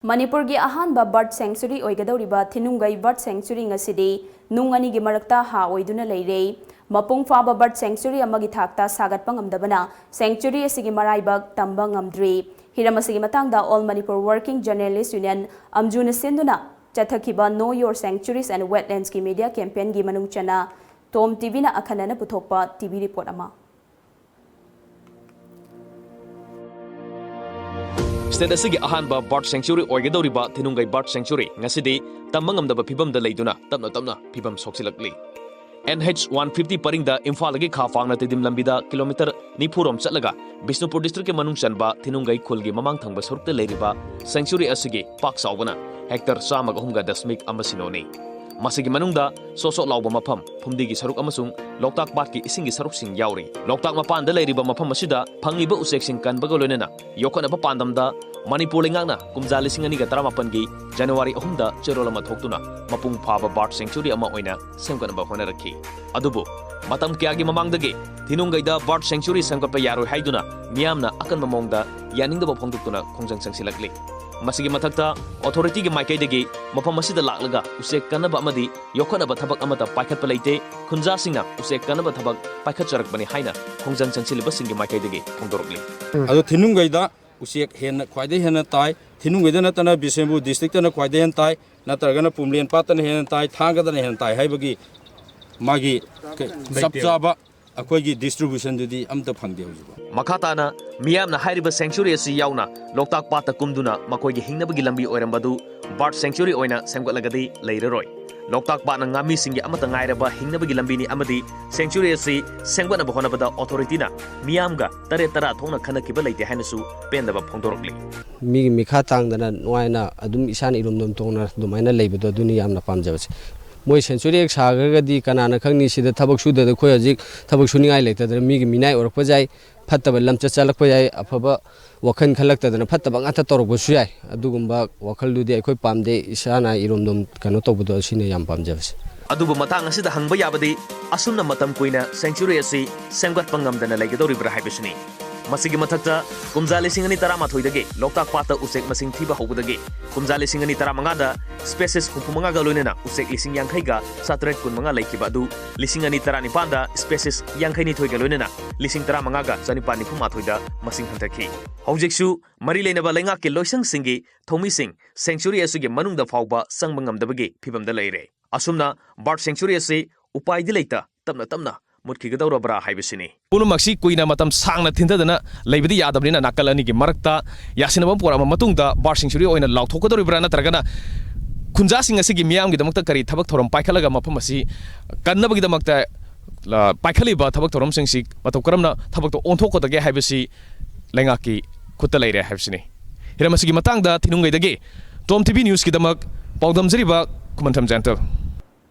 Manipuri ahanba bird sanctuary oigadoriba Thinungei bird sanctuary ngasidi nung anigi marakta ha oiduna leire mapung faba bird sanctuary amagi thakta sagatpa ngamdabana sanctuary asigi Maraibak Tamba Ngamdri hiramasigi matangda All Manipur Working Journalists Union amjuna senduna chathakiba Know Your Sanctuaries and Wetlands ki media campaign gi manung chana TOMTV na akhanana puthokpa TV report ama State asigi ahanba bird sanctuary oigadoriba Thinungei bird sanctuary ngasidi tamba ngamdaba phibam da leiduna tapna phibam soksilakli NH 150 paringda Imphal gi kha fangna tidim lambida kilometer nipurom chatlaga Bisnupur district ke manung chanba Thinungei khulgi mamang thangba sorukta leiriba sanctuary asigi pak saubana hectare 1.8 amasinoni masigi manungda sosok lauba mafam phumdigi saruk amasung loktak bat ki isingi saruk sing yauri loktak mapan da leiriba mafam asida phangiba usek sing kan bagolonena yokana ba pandamda Manipur lengangna kumja lising ani ga 18 gi January 3 da cherolama thoktuna mapung phaba bird sanctuary ama oina semkan ba hona rakhi adubu matam kyagi mamangdagi Thinungei da bird sanctuary semkapa yaroi haiduna miyamna akan mamongda yaningda ba phongdukuna khongjang sangsilakli masigi mathakta authority gi maikaidagi mafam asida laklaga usek kanaba amadi yokanaba thabak amata paikhatpa leite khunja singna usek kanaba thabak paikhatcharakbani haina khongjang sangsilba singi maikaidagi phongdorokli ado Thinungei da usek hen khwaide hen tai Thinungei da natana Bisembu district na khwaide hen tai natargana Pumlian patana hen tai thanga da hen tai haibagi magi sabjaba akoigi distribution dudi amta phangde hojuba makhatana miyamna hairiba sanctuary asi yauna loktak pata kumduna makoigi hingnabagi lambi oirambadu bird sanctuary oina semgatlagadi leiraroi loktak patna ngami singi amata ngairaba hingnabagi lambini amadi sanctuary asi semgatnaba honabada authority na miyamga tare tara thongna khanakiba leite hainasu pendaba phongdorokli mi mikha tangdana noina adum isan irumdum tongna dumaina leibado aduni yamna pamjabase moi sanctuary ek sagargadi kanana khangni sida thabak suda da khoi hajik thabak suningai leitadra mi minai orakpa jai fattaba lamcha chalakpa jai afaba wakhan khalaktadana fattaba ngata torokba su jai adugumba wakhal dudi akhoi pamde isana irumdum kano tobdo sine yam pamjabase adubu matang asida hangba yabadi asumna matam koina sanctuary asi semgat pangamdana leigadoribra haibisini masigi mathakta kumjali singani tarama thoidage loktak pata usek masing thiba hobudage kumjali singani taramanga da species hupumanga ga loinena usek lising yankhai ga satret kunmanga laikiba adu lisingani tarani panda species yankhai ni thoiga loinena lising taramanga ga janipani phuma thoida masing hanthaki hojiksu mari leinaba lenga ke loisang singi thomi sing sanctuary asuge manungda fawba sangbangam dabage phibam da leire asumna bird sanctuary ase upai di leita tamna mutkigadawrabra haibisini punumaksi kuina matam sangna thindadana leibidi yadabnina nakalani gi marakta yasinabam porama matungda bird sanctuary oina lauthokodoribra natragana khunja sing asigi miyam gi damakta kari thabak thorom paikhalaga mafam asi kannabagi damakta paikhaliba thabak thorom singsi matau karamna thabak to onthokodage haibisi lengaki khutta leire haibisini hiramasigi matangda Thinungei dagi TOMTV news ki damak paudamjariba kumantham jantal